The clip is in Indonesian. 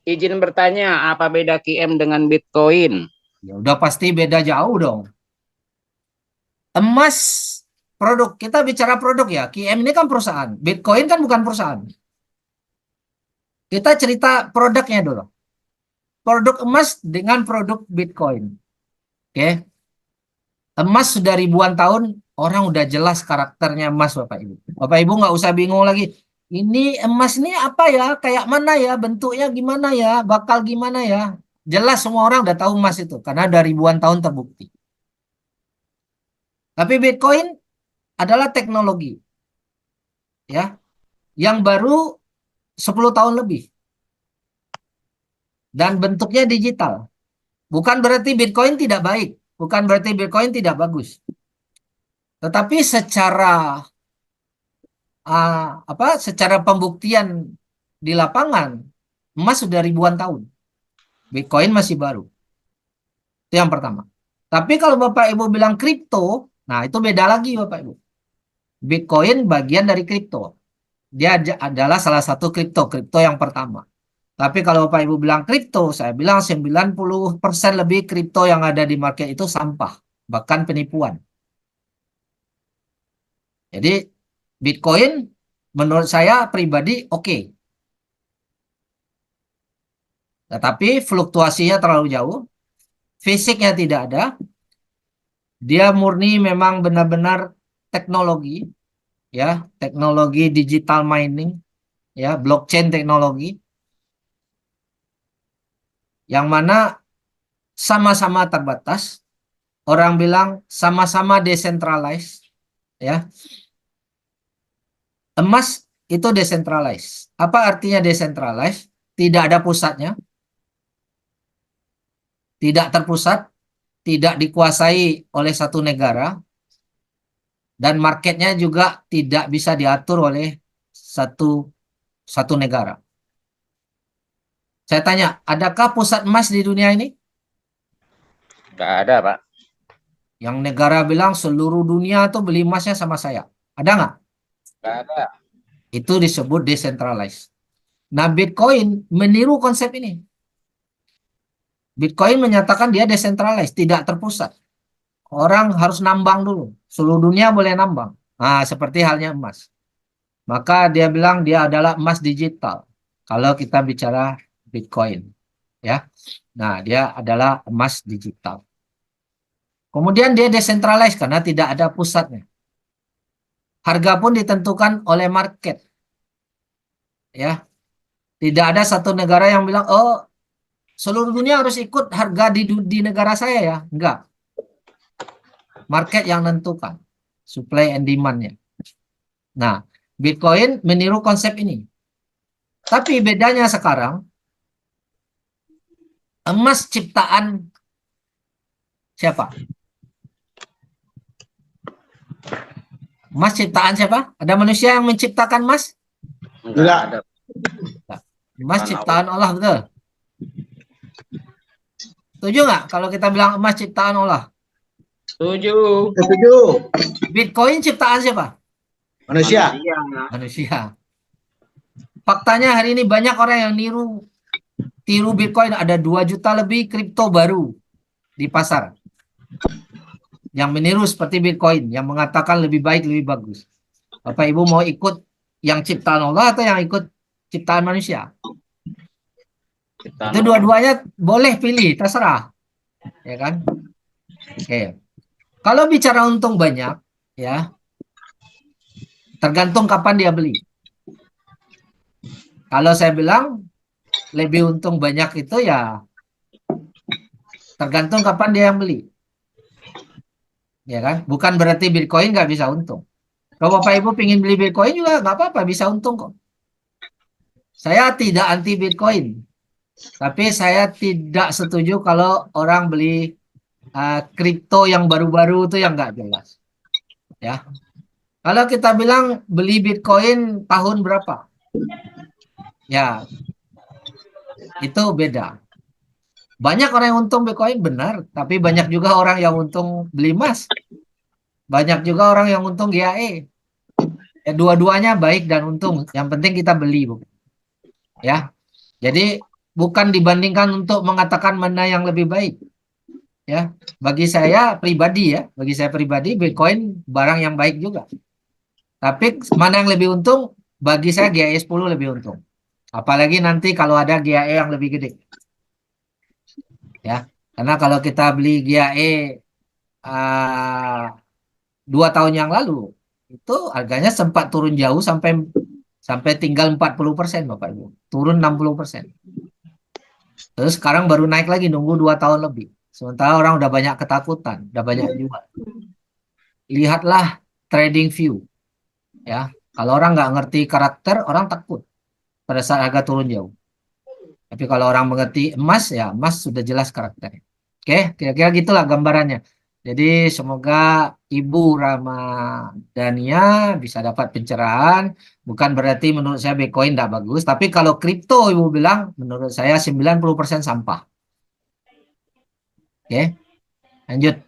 Izin bertanya, apa beda QM dengan Bitcoin? Ya udah pasti beda jauh dong. Emas produk, kita bicara produk ya. QM ini kan perusahaan. Bitcoin kan bukan perusahaan. Kita cerita produknya dulu. Produk emas dengan produk Bitcoin. Oke. Emas sudah ribuan tahun, orang udah jelas karakternya emas, Bapak Ibu. Bapak Ibu nggak usah bingung lagi. Ini emas ini apa ya? Kayak mana ya? Bentuknya gimana ya? Bakal gimana ya? Jelas semua orang udah tahu emas itu karena udah ribuan tahun terbukti. Tapi Bitcoin adalah teknologi ya yang baru 10 tahun lebih dan bentuknya digital. Bukan berarti Bitcoin tidak baik, bukan berarti Bitcoin tidak bagus. Tetapi secara secara pembuktian di lapangan, emas sudah ribuan tahun, Bitcoin masih baru. Itu yang pertama. Tapi kalau Bapak Ibu bilang kripto, nah itu beda lagi Bapak Ibu. Bitcoin bagian dari kripto. Dia adalah salah satu kripto yang pertama. Tapi kalau Bapak Ibu bilang kripto, saya bilang 90% lebih kripto yang ada di market itu sampah, bahkan penipuan. Jadi Bitcoin menurut saya pribadi oke. Tetapi fluktuasinya terlalu jauh, fisiknya tidak ada, dia murni memang benar-benar teknologi, ya, teknologi digital mining, ya, blockchain teknologi, yang mana sama-sama terbatas, orang bilang sama-sama decentralized, ya. Emas itu decentralized. Apa artinya decentralized? Tidak ada pusatnya, tidak terpusat, tidak dikuasai oleh satu negara, dan marketnya juga tidak bisa diatur oleh satu satu negara. Saya tanya, adakah pusat emas di dunia ini? Nggak ada, Pak. Yang negara bilang seluruh dunia tuh beli emasnya sama saya. Ada nggak? Nggak ada. Itu disebut decentralized. Nah, Bitcoin meniru konsep ini. Bitcoin menyatakan dia decentralized, tidak terpusat. Orang harus nambang dulu. Seluruh dunia boleh nambang. Nah, seperti halnya emas. Maka dia bilang dia adalah emas digital. Kalau kita bicara Bitcoin, ya. Nah, dia adalah emas digital. Kemudian dia decentralized karena tidak ada pusatnya. Harga pun ditentukan oleh market, ya. Tidak ada satu negara yang bilang, oh, seluruh dunia harus ikut harga di negara saya ya. Enggak. Market yang menentukan supply and demand-nya. Nah, Bitcoin meniru konsep ini. Tapi bedanya sekarang, emas ciptaan siapa? Emas ciptaan siapa? Ada manusia yang menciptakan emas? Nggak ada. Enggak. Emas Ciptaan Allah. ciptaan Allah, betul. Setuju nggak kalau kita bilang emas ciptaan Allah? Setuju. Setuju. Bitcoin ciptaan siapa? Manusia. Manusia. Manusia. Faktanya hari ini banyak orang yang tiru Bitcoin. Ada 2 juta lebih kripto baru di pasar yang meniru seperti Bitcoin, yang mengatakan lebih baik, lebih bagus. Bapak Ibu mau ikut yang ciptaan Allah atau yang ikut ciptaan manusia? Ciptaan Itu Allah. dua-duanya boleh pilih, terserah. Ya kan? Oke. Kalau bicara untung banyak, ya, tergantung kapan dia beli. Kalau saya bilang lebih untung banyak itu ya tergantung kapan dia yang beli. Ya kan? Bukan berarti Bitcoin nggak bisa untung. Kalau Bapak Ibu ingin beli Bitcoin juga nggak apa-apa, bisa untung kok. Saya tidak anti Bitcoin, tapi saya tidak setuju kalau orang beli kripto yang baru-baru itu yang nggak jelas. Ya, kalau kita bilang beli Bitcoin tahun berapa, ya itu beda. Banyak orang yang untung Bitcoin benar, tapi banyak juga orang yang untung beli emas. Banyak juga orang yang untung GAE. Ya, dua-duanya baik dan untung. Yang penting kita beli, Bu. Ya. Jadi bukan dibandingkan untuk mengatakan mana yang lebih baik. Ya, bagi saya pribadi Bitcoin barang yang baik juga. Tapi mana yang lebih untung? Bagi saya GAE 10 lebih untung. Apalagi nanti kalau ada GAE yang lebih gede. Ya, karena kalau kita beli GAE 2 tahun yang lalu itu harganya sempat turun jauh sampai sampai tinggal 40% Bapak Ibu. Turun 60%. Terus sekarang baru naik lagi nunggu 2 tahun lebih. Sementara orang udah banyak ketakutan, udah banyak jual. Lihatlah trading view. Ya, kalau orang nggak ngerti karakter, orang takut pada saat harga turun jauh. Tapi kalau orang mengerti emas, ya emas sudah jelas karakternya. Oke, kira-kira gitulah gambarannya. Jadi semoga Ibu Ramadhania bisa dapat pencerahan. Bukan berarti menurut saya Bitcoin tidak bagus. Tapi kalau kripto Ibu bilang, menurut saya 90% sampah. Oke, lanjut.